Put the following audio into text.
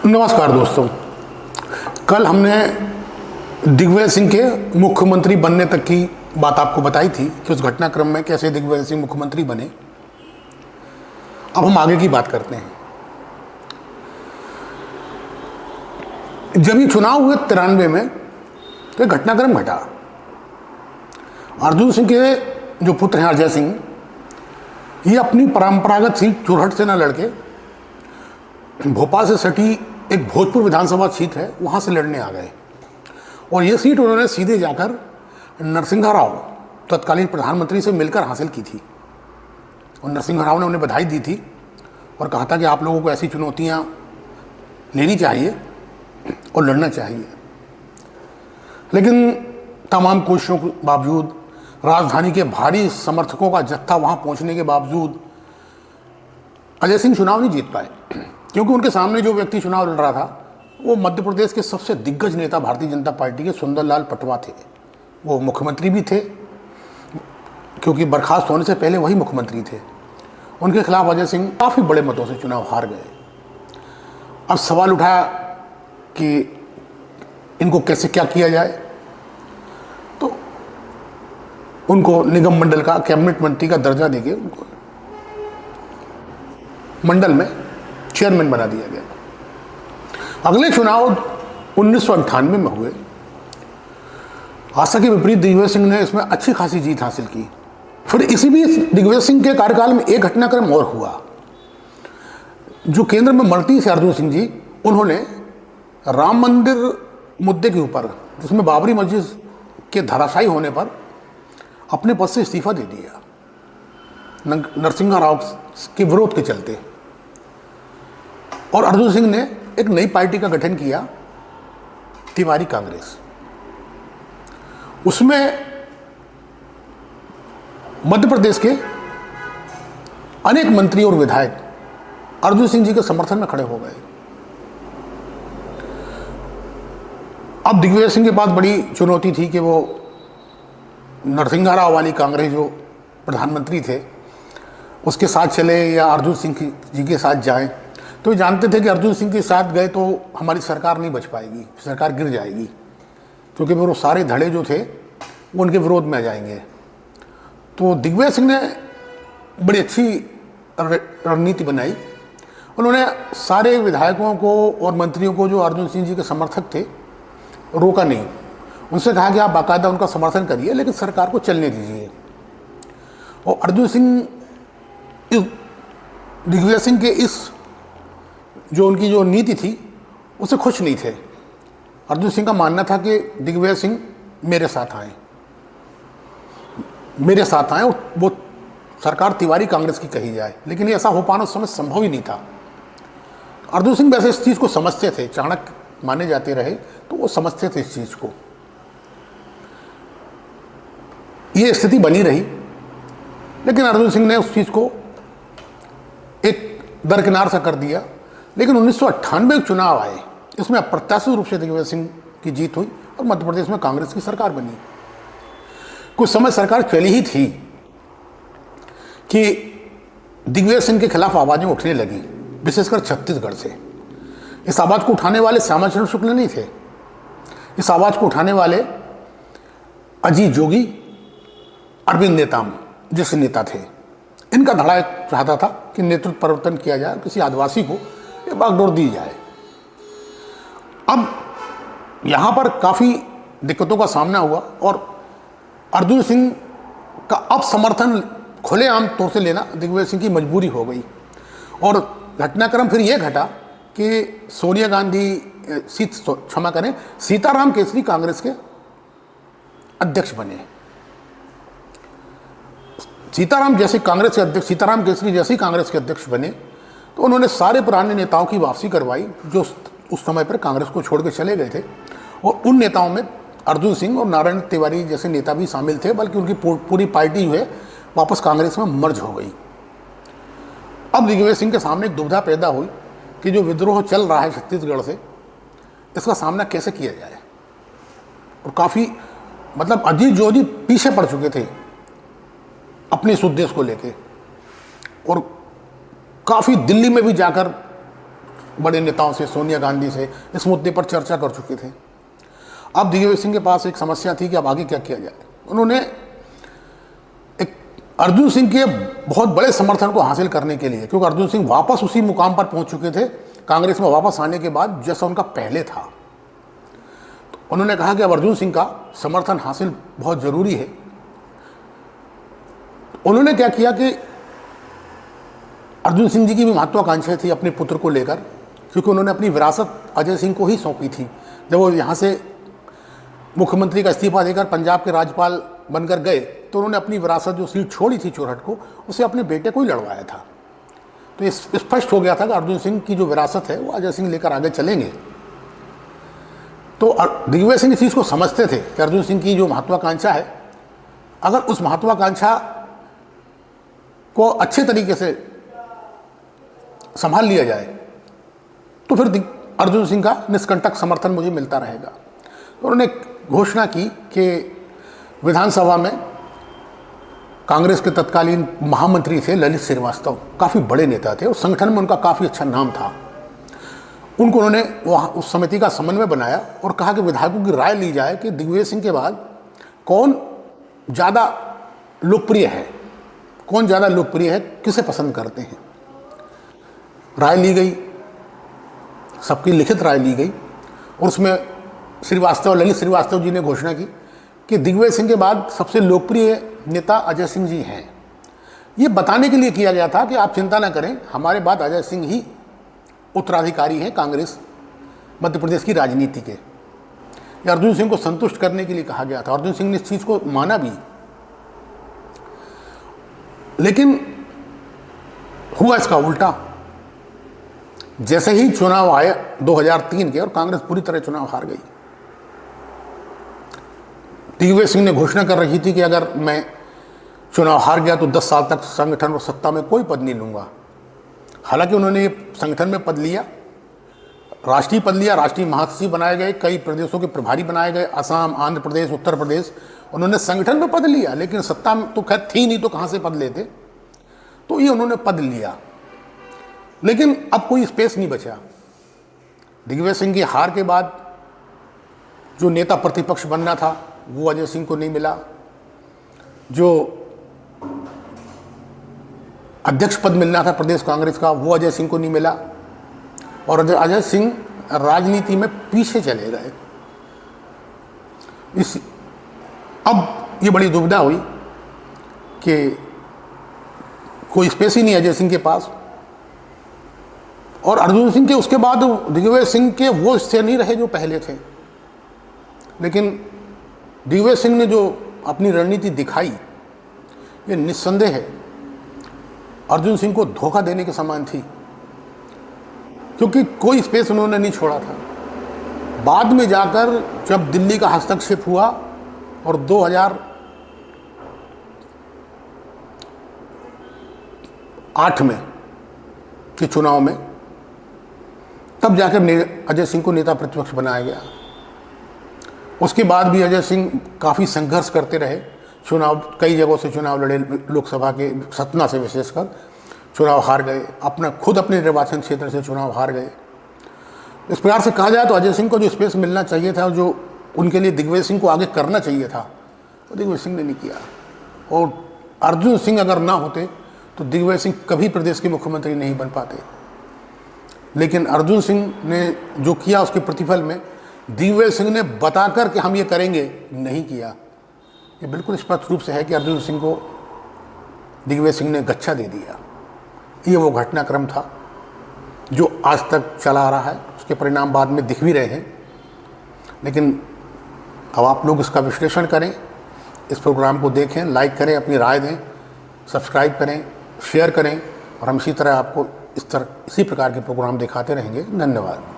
नमस्कार दोस्तों। कल हमने दिग्विजय सिंह के मुख्यमंत्री बनने तक की बात आपको बताई थी कि उस घटनाक्रम में कैसे दिग्विजय सिंह मुख्यमंत्री बने। अब हम आगे की बात करते हैं। जब ये चुनाव हुए 93 में तो एक घटनाक्रम घटा। अर्जुन सिंह के जो पुत्र हैं अजय सिंह, ये अपनी परंपरागत सीट चुरहट से न लड़के भोपाल से सटी एक भोजपुर विधानसभा सीट है, वहाँ से लड़ने आ गए। और ये सीट उन्होंने सीधे जाकर नरसिंहा राव तत्कालीन प्रधानमंत्री से मिलकर हासिल की थी। और नरसिंहा राव ने उन्हें बधाई दी थी और कहा था कि आप लोगों को ऐसी चुनौतियाँ लेनी चाहिए और लड़ना चाहिए। लेकिन तमाम कोशिशों के बावजूद, राजधानी के भारी समर्थकों का जत्था वहाँ पहुँचने के बावजूद अजय सिंह चुनाव नहीं जीत पाए, क्योंकि उनके सामने जो व्यक्ति चुनाव लड़ रहा था वो मध्य प्रदेश के सबसे दिग्गज नेता भारतीय जनता पार्टी के सुंदरलाल पटवा थे। वो मुख्यमंत्री भी थे, क्योंकि बर्खास्त होने से पहले वही मुख्यमंत्री थे। उनके खिलाफ अजय सिंह काफ़ी बड़े मतों से चुनाव हार गए। अब सवाल उठा कि इनको कैसे क्या किया जाए, तो उनको निगम मंडल का कैबिनेट मंत्री का दर्जा देके उनको मंडल में चेयरमैन बना दिया गया। अगले चुनाव 1998 में हुए। आशा के विपरीत दिग्विजय सिंह ने इसमें अच्छी खासी जीत हासिल की। फिर इसी बीच दिग्विजय सिंह के कार्यकाल में एक घटनाक्रम और हुआ। जो केंद्र में मंत्री थे अर्जुन सिंह जी, उन्होंने राम मंदिर मुद्दे के ऊपर, जिसमें बाबरी मस्जिद के धराशायी होने पर, अपने पद से इस्तीफा दे दिया नरसिंहा राव के विरोध के चलते। और अर्जुन सिंह ने एक नई पार्टी का गठन किया, तिवारी कांग्रेस। उसमें मध्य प्रदेश के अनेक मंत्री और विधायक अर्जुन सिंह जी के समर्थन में खड़े हो गए। अब दिग्विजय सिंह के पास बड़ी चुनौती थी कि वो नरसिंहा राव वाली कांग्रेस, जो प्रधानमंत्री थे, उसके साथ चले या अर्जुन सिंह जी के साथ जाएं। तो जानते थे कि अर्जुन सिंह के साथ गए तो हमारी सरकार नहीं बच पाएगी, सरकार गिर जाएगी, क्योंकि वो सारे धड़े जो थे वो उनके विरोध में आ जाएंगे। तो दिग्विजय सिंह ने बड़ी अच्छी रणनीति बनाई। उन्होंने सारे विधायकों को और मंत्रियों को जो अर्जुन सिंह जी के समर्थक थे रोका नहीं। उनसे कहा कि आप बाकायदा उनका समर्थन करिए, लेकिन सरकार को चलने दीजिए। और अर्जुन सिंह दिग्विजय सिंह के इस जो उनकी जो नीति थी उससे खुश नहीं थे। अर्जुन सिंह का मानना था कि दिग्विजय सिंह मेरे साथ आए और वो सरकार तिवारी कांग्रेस की कही जाए। लेकिन ये ऐसा हो पाना उस समय संभव ही नहीं था। अर्जुन सिंह वैसे इस चीज़ को समझते थे, चाणक्य माने जाते रहे, तो वो समझते थे इस चीज़ को। ये स्थिति बनी रही, लेकिन अर्जुन सिंह ने उस चीज़ को एक दरकिनार सा कर दिया। लेकिन 1998 चुनाव आए, इसमें अप्रत्याशित रूप से दिग्विजय सिंह की जीत हुई और मध्य प्रदेश में कांग्रेस की सरकार बनी। कुछ समय सरकार चली ही थी कि दिग्विजय सिंह के खिलाफ आवाज़ें उठने लगी, विशेषकर छत्तीसगढ़ से। इस आवाज़ को उठाने वाले श्यामाचरण शुक्ल नहीं थे। इस आवाज़ को उठाने वाले अजीत जोगी, अरविंद नेताम जैसे नेता थे। इनका धड़ा एक चाहता था कि नेतृत्व परिवर्तन किया जाए, किसी आदिवासी को ये बागडोर दी जाए। अब यहाँ पर काफ़ी दिक्कतों का सामना हुआ और अर्जुन सिंह का अब समर्थन खुलेआम तौर से लेना दिग्विजय सिंह की मजबूरी हो गई। और घटनाक्रम फिर ये घटा कि सोनिया गांधी सीताराम केसरी कांग्रेस के अध्यक्ष बने। सीताराम केसरी जैसे कांग्रेस के अध्यक्ष बने, तो उन्होंने सारे पुराने नेताओं की वापसी करवाई जो उस समय पर कांग्रेस को छोड़ के चले गए थे। और उन नेताओं में अर्जुन सिंह और नारायण तिवारी जैसे नेता भी शामिल थे, बल्कि उनकी पूरी पार्टी जो है वापस कांग्रेस में मर्ज हो गई। अब दिग्विजय सिंह के सामने एक दुविधा पैदा हुई कि जो विद्रोह चल रहा है छत्तीसगढ़ से, इसका सामना कैसे किया जाए। और काफ़ी अजीत जोगी पीछे पड़ चुके थे अपने इस उद्देश्य को लेके, और काफ़ी दिल्ली में भी जाकर बड़े नेताओं से, सोनिया गांधी से इस मुद्दे पर चर्चा कर चुके थे। अब दिग्विजय सिंह के पास एक समस्या थी कि अब आगे क्या किया जाए। उन्होंने एक अर्जुन सिंह के बहुत बड़े समर्थन को हासिल करने के लिए, क्योंकि अर्जुन सिंह वापस उसी मुकाम पर पहुंच चुके थे कांग्रेस में वापस आने के बाद जैसा उनका पहले था, तो उन्होंने कहा कि अब अर्जुन सिंह का समर्थन हासिल बहुत ज़रूरी है। उन्होंने क्या किया कि अर्जुन सिंह जी की भी महत्वाकांक्षा थी अपने पुत्र को लेकर, क्योंकि उन्होंने अपनी विरासत अजय सिंह को ही सौंपी थी। जब वो यहाँ से मुख्यमंत्री का इस्तीफा देकर पंजाब के राज्यपाल बनकर गए तो उन्होंने अपनी विरासत जो सीट छोड़ी थी चुरहट को, उसे अपने बेटे को ही लड़वाया था। तो ये स्पष्ट हो गया था कि अर्जुन सिंह की जो विरासत है वो अजय सिंह लेकर आगे चलेंगे। तो दिग्विजय सिंह इस चीज़ को समझते थे कि अर्जुन सिंह की जो महत्वाकांक्षा है, अगर उस महत्वाकांक्षा को अच्छे तरीके से संभाल लिया जाए तो फिर अर्जुन सिंह का निष्कंटक समर्थन मुझे मिलता रहेगा। तो उन्होंने घोषणा की कि विधानसभा में कांग्रेस के तत्कालीन महामंत्री थे ललित श्रीवास्तव, काफ़ी बड़े नेता थे और संगठन में उनका काफ़ी अच्छा नाम था। उनको उन्होंने वहाँ उस समिति का समन्वय बनाया और कहा कि विधायकों की राय ली जाए कि दिग्विजय सिंह के बाद कौन ज़्यादा लोकप्रिय है, कौन ज़्यादा लोकप्रिय है, किसे पसंद करते हैं। राय ली गई, सबकी लिखित राय ली गई और उसमें ललित श्रीवास्तव जी ने घोषणा की कि दिग्विजय सिंह के बाद सबसे लोकप्रिय नेता अजय सिंह जी हैं। ये बताने के लिए किया गया था कि आप चिंता न करें, हमारे बाद अजय सिंह ही उत्तराधिकारी हैं कांग्रेस मध्य प्रदेश की राजनीति के। ये अर्जुन सिंह को संतुष्ट करने के लिए कहा गया था। अर्जुन सिंह ने इस चीज़ को माना भी, लेकिन हुआ इसका उल्टा। जैसे ही चुनाव आए 2003 के और कांग्रेस पूरी तरह चुनाव हार गई, दिग्विजय सिंह ने घोषणा कर रही थी कि अगर मैं चुनाव हार गया तो 10 साल तक संगठन और सत्ता में कोई पद नहीं लूँगा। हालांकि उन्होंने ये संगठन में पद लिया, राष्ट्रीय पद लिया, राष्ट्रीय महासचिव बनाए गए, कई प्रदेशों के प्रभारी बनाए गए, असम, आंध्र प्रदेश, उत्तर प्रदेश, उन्होंने संगठन में पद लिया, लेकिन सत्ता में तो खैर थी नहीं तो कहाँ से पद लेते। तो ये उन्होंने पद लिया, लेकिन अब कोई स्पेस नहीं बचा। दिग्विजय सिंह की हार के बाद जो नेता प्रतिपक्ष बनना था वो अजय सिंह को नहीं मिला, जो अध्यक्ष पद मिलना था प्रदेश कांग्रेस का वो अजय सिंह को नहीं मिला और अजय सिंह राजनीति में पीछे चले गए। अब ये बड़ी दुविधा हुई कि कोई स्पेस ही नहीं अजय सिंह के पास। और अर्जुन सिंह के उसके बाद दिग्विजय सिंह के वो हिस्से नहीं रहे जो पहले थे, लेकिन दिग्विजय सिंह ने जो अपनी रणनीति दिखाई ये निस्संदेह है अर्जुन सिंह को धोखा देने के समान थी, क्योंकि कोई स्पेस उन्होंने नहीं छोड़ा था। बाद में जाकर जब दिल्ली का हस्तक्षेप हुआ और 2008 में के चुनाव में, तब जाकर अजय सिंह को नेता प्रतिपक्ष बनाया गया। उसके बाद भी अजय सिंह काफ़ी संघर्ष करते रहे, चुनाव कई जगहों से चुनाव लड़े, लोकसभा के सतना से विशेषकर चुनाव हार गए, अपने निर्वाचन क्षेत्र से चुनाव हार गए। इस प्रकार से कहा जाए तो अजय सिंह को जो स्पेस मिलना चाहिए था, जो उनके लिए दिग्विजय सिंह को आगे करना चाहिए था, वो दिग्विजय सिंह ने नहीं किया। और अर्जुन सिंह अगर ना होते तो दिग्विजय सिंह कभी प्रदेश के मुख्यमंत्री नहीं बन पाते। लेकिन अर्जुन सिंह ने जो किया उसके प्रतिफल में दिग्विजय सिंह ने बताकर कि हम ये करेंगे नहीं किया। ये बिल्कुल स्पष्ट रूप से है कि अर्जुन सिंह को दिग्विजय सिंह ने गच्छा दे दिया। ये वो घटनाक्रम था जो आज तक चला आ रहा है, उसके परिणाम बाद में दिख भी रहे हैं। लेकिन अब आप लोग इसका विश्लेषण करें, इस प्रोग्राम को देखें, लाइक करें, अपनी राय दें, सब्सक्राइब करें, शेयर करें और हम इसी तरह आपको इसी प्रकार के प्रोग्राम दिखाते रहेंगे। धन्यवाद।